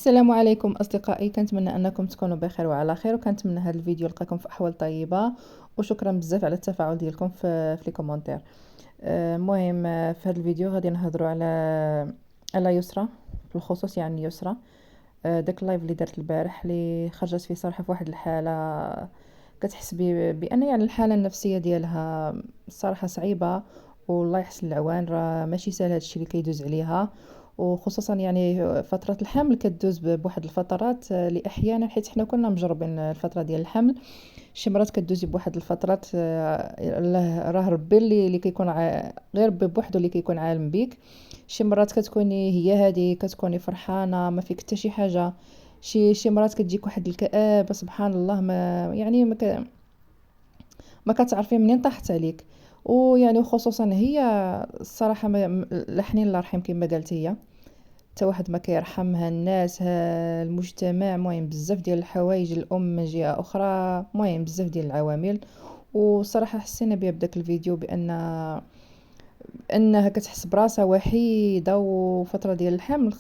السلام عليكم أصدقائي، كنتمنى أنكم تكونوا بخير وعلى خير، وكنتمنى هذا الفيديو يلقاكم في أحوال طيبة. وشكرا بزاف على التفاعل ديالكم في لي كومونتير. المهم، في هذا الفيديو غادي نهضروا على يسرى بالخصوص، يعني يسرى. داك اللايف اللي درت البارح اللي خرجت فيه صراحة في واحد الحالة كتحس بان يعني الحالة النفسية ديالها الصراحة صعيبة. والله يحسن العوان، راه ماشي سهل هادشي اللي كيدوز عليها. وخصوصا يعني فترة الحمل كدوز بواحد الفترات اللي احيانا، حيت حنا كنا مجربين الفترة ديال الحمل. شي مرات كدوزي بواحد الفترات، راه ربي اللي كيكون غير ربي بوحدو اللي كيكون عالم بيك. شي مرات كتكوني هي هادي، كتكوني فرحانة ما فيك حتى شي حاجة. شي مرات كتجيك واحد الكآبة سبحان الله، ما يعني ما كتعرفي منين طاحت عليك. ويعني خصوصا هي الصراحة الحنين الله يرحم كما قالت هي. حتى واحد ما كيرحمها الناس، المجتمع، مهم بزاف ديال الحوايج، الام من جهه اخرى، مهم بزاف ديال العوامل. وصراحه حسينا بها بداك الفيديو انها كتحس براسها وحيده، وفتره ديال الحمل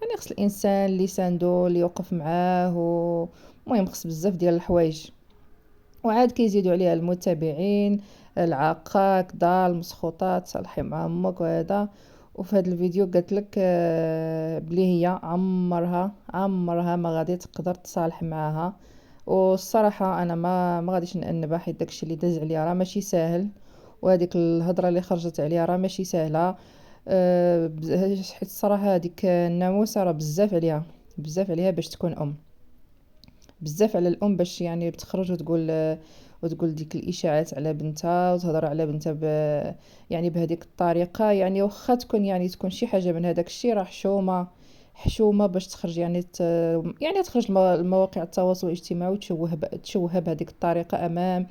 يعني خص الانسان اللي ساندو اللي يوقف معاه، المهم خص بزاف ديال الحوايج. وعاد كيزيدوا عليها المتابعين، العاقة كدا، المسخوطات، صالحي مع امك وهذا. وفي هذا الفيديو قالت لك بلي هي عمرها ما غادي تقدر تصالح معاها. والصراحه انا ما غاديش نأنبها، حيت داكشي اللي داز عليها راه ماشي ساهل. وهذيك الهضره اللي خرجت عليها راه ماشي سهله. حيت الصراحه هذيك الناموسه راه بزاف عليها باش تكون ام. بزاف على الام باش يعني بتخرج وتقول ديك الاشاعات على بنتها، وتهضر على بنتها يعني بهذيك الطريقه. يعني واخا تكون يعني تكون شي حاجه من هذاك الشيء، راه حشومه باش تخرج يعني يعني تخرج المواقع التواصل الاجتماعي وتشوهها بهذيك الطريقه امام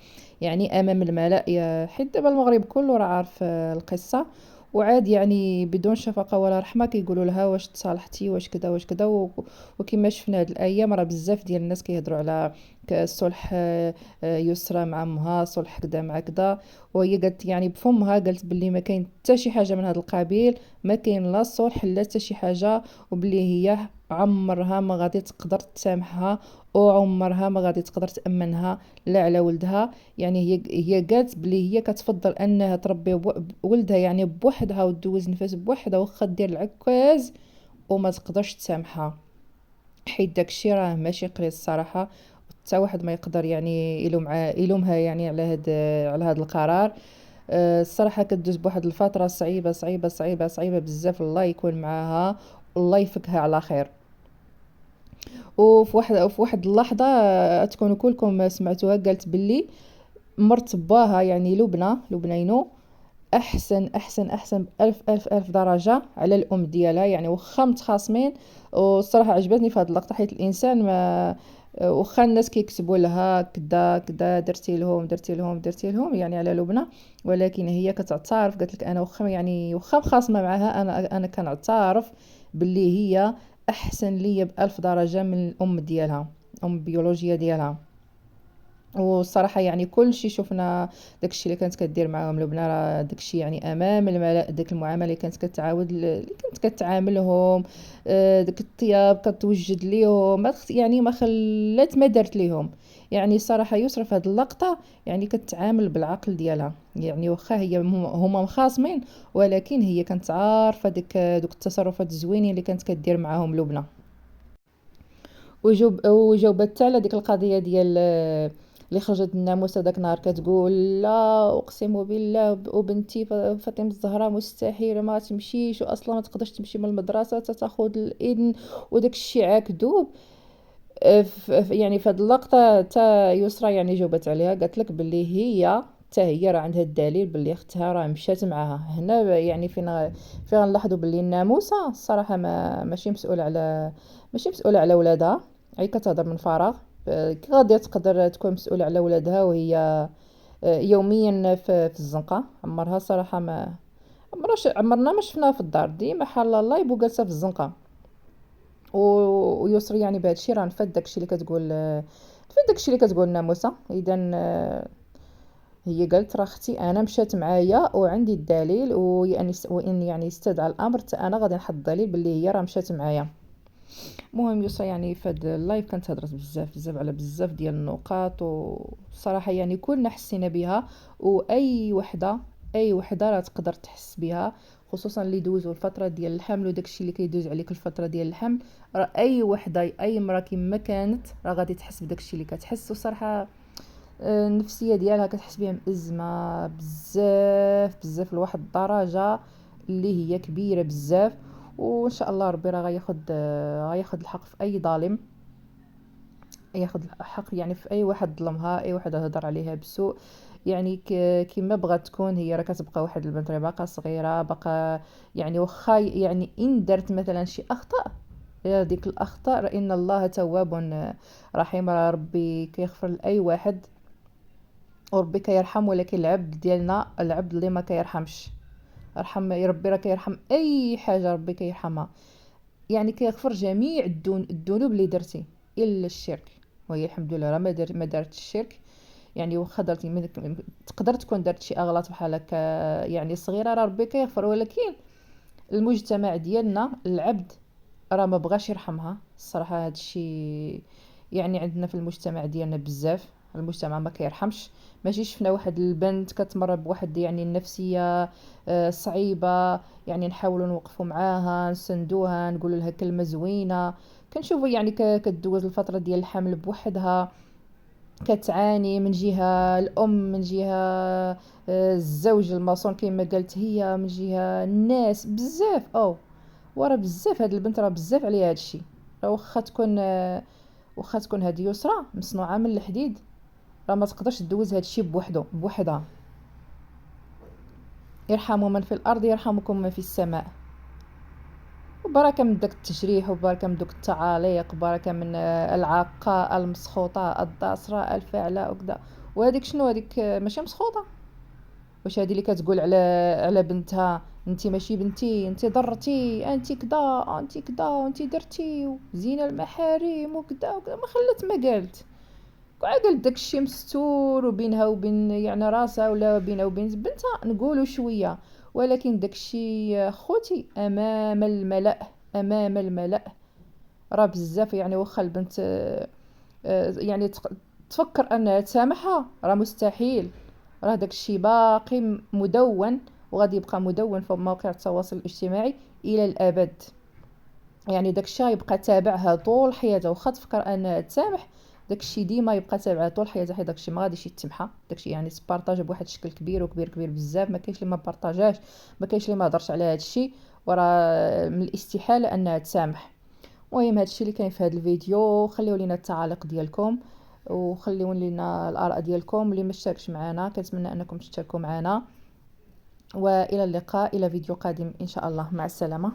الملأ. حيت دابا المغرب كله راه عارف القصه. وعاد يعني بدون شفقه ولا رحمه كيقولوا لها واش تصالحتي، واش كذا واش كذا. وكما شفنا هاد الايام راه بزاف ديال الناس كيهضروا على الصلح، يسرى مع امها صلح كدا مع كدا. وهي قالت يعني بفمها، قالت باللي ما كاين حتى شي حاجه من هذا القبيل، ما كاين لا صلح لا حتى شي حاجه. وبلي هي عمرها ما غادي تقدر تسامحها، وعمرها ما غادي تقدر تامنها لا على ولدها. يعني هي قالت بلي هي كتفضل انها تربي ولدها يعني بوحدها، وتدوز نفاس بوحدها، واخا دير العكاز وما تقدرش تسامحها. حيت داكشي راه ماشي قليل الصراحه. حتى واحد ما يقدر يعني يلومها يعني على هذا القرار. الصراحه كدوز بواحد الفتره صعيبه صعيبه صعيبه صعيبه بزاف. الله يكون معاها، والله يفكها على خير. وفي واحد اللحظه تكونوا كلكم سمعتوها، قالت باللي مرت باها يعني لبنى احسن احسن احسن بألف الف الف درجه على الام ديالها، يعني واخا متخاصمين. والصراحه عجبتني في هذه اللقطه، حيت الانسان ما واخا الناس كيكتبوا لها كدا كدا، درتي لهم يعني على لبنى. ولكن هي كتعترف، قالت لك انا واخا مخاصمه معاها، انا كنعترف باللي هي احسن ليا بألف درجه من الام ديالها، ام البيولوجيه ديالها. والصراحه يعني كل شيء شفنا، داكشي اللي كانت كدير معاهم لبنى، راه داكشي يعني امام الملأ. داك المعامله اللي كانت كتعاملهم، داك الطياب كتوجد ليهم، يعني ما خلات ما دارت ليهم. يعني صراحه يسرى في هذه اللقطه يعني كتعامل بالعقل ديالها. يعني واخا هي هما مخاصمين، ولكن هي كانت عارفه دوك التصرفات الزوينين اللي كانت كدير معاهم لبنى. وجاوبت حتى على ديك القضيه ديال اللي خرجت الناموسه داك النهار كتقول لا اقسم بالله وبنتي فاطمه الزهراء مستحيل ما تمشيش، واصلا ما تقدرش تمشي من المدرسه تاخذ الاذن، وداك الشيء عاكدوب. يعني في هذه اللقطه تا يسرى يعني جاوبت عليها، قالت لك باللي هي حتى هي راه عندها الدليل باللي اختها راه مشات معاها هنا. يعني فين غنلاحظوا باللي الناموسه الصراحه ماشي مسؤوله على ولادها. هي كتهضر من فراغ. كي غادي تقدر تكون مسؤوله على ولادها وهي يوميا في الزنقه؟ عمرها صراحه ما عمرنا ما شفناها في الدار، ديما حال الله يبو جالسه في الزنقه. ويسري يعني بهذا الشيء راه نفد داكشي اللي كتقول، الناموسه. اذا هي قالت راه اختي انا مشات معايا وعندي الدليل، وان يعني استدعى الامر حتى انا غادي نحط الدليل باللي هي راه مشات معايا. المهم يسرا، يعني في هاد اللايف كانت هضرت بزاف بزاف على بزاف ديال النقاط، وصراحه يعني كلنا حسينا بها. واي وحده، اي وحده راه تقدر تحس بها، خصوصا اللي دوزوا الفتره ديال الحمل وداكشي اللي كيدوز عليك الفتره ديال الحمل. راه اي وحده، اي امراه كما كانت راه غادي تحس بداكشي اللي كتحس. وصراحه النفسيه ديالها كتحس بها مأزمه بزاف بزاف لواحد الدرجه اللي هي كبيره بزاف. وان شاء الله ربي راه غياخد الحق في اي ظالم، ياخد الحق يعني في اي واحد ظلمها، اي واحد هضر عليها بسوء. يعني كيما بغات تكون هي، راه كتبقى واحد البنت راه باقا صغيره، باقا يعني واخا يعني ان درت مثلا شي اخطاء، يا ديك الاخطاء راه ان الله تواب رحيم. راه ربي كيغفر لاي واحد وربي كيرحم، ولكن العبد ديالنا، العبد اللي ما كيرحمش، رحم ربي راه كيرحم اي حاجه، ربي كيرحمها. يعني كيغفر جميع الذنوب اللي درتي الا الشرك. وهي الحمد لله راه ما دارتش الشرك. يعني واخا درتي تقدر تكون درت شي اغلاط بحال هكا يعني صغيره، راه ربي كيغفر. ولكن المجتمع ديالنا، العبد راه ما بغاش يرحمها الصراحه. هذا الشيء يعني عندنا في المجتمع ديالنا بزاف، المجتمع ما كيرحمش. ماشي شفنا واحد البنت كتمر بواحد يعني النفسيه صعيبه، يعني نحاولوا نوقفوا معاها، نسندوها، نقول لها كلمه زوينه. كنشوفوا يعني كدوز الفتره ديال الحمل بوحدها، كتعاني من جهه الام، من جهه الزوج الماسون كما قالت هي، من جهه الناس بزاف. وراه بزاف هاد البنت راه بزاف عليها هادشي. راه واخا تكون هاد يسرى مصنوعه من الحديد، راه ما تقدرش دوز هادشي بوحدها. يرحم من في الارض يرحمكم من في السماء. وبركه من داك التجريح، وبركه من دوك التعاليق، بركه من العاقه المسخوطه الداسره الفاعله وكذا. وهذيك شنو هذيك ماشي مسخوطه؟ واش هذه اللي كتقول على بنتها انت ماشي بنتي، انت ضرتي، انت كدا، انت كدا، وانت درتي زين المحارم وكدا وكدا، ما خلت ما قالت. كاع قالت داكشي مستور، وبينها وبين يعني راسها ولا بينها وبين بنتها نقولوا شويه. ولكن داكشي خوتي امام الملأ، امام الملأ راه بزاف. يعني واخا البنت يعني تفكر انها تسامحها، راه مستحيل. راه داكشي باقي مدون، وغادي يبقى مدون في مواقع التواصل الاجتماعي الى الابد. يعني داكشي غيبقى تابعها طول حياتها، واخا تفكر انها تسامح، داكشي ديما يبقى تابعها طول حياتها، حيت داكشي ما غاديش يتمحى. داكشي يعني تبارطاجا بواحد الشكل كبير وكبير كبير بزاف، ما كاينش اللي ما بارطاجاش، ما كاينش اللي ما هضرش على هادشي. وراه من الاستحاله انها تسامح. المهم هادشي اللي كاين في هذا الفيديو. خليو لينا التعاليق ديالكم، وخليو لينا الاراء ديالكم. اللي ما اشتركش معنا كنتمنى انكم تشتركوا معنا. والى اللقاء، الى فيديو قادم ان شاء الله. مع السلامه.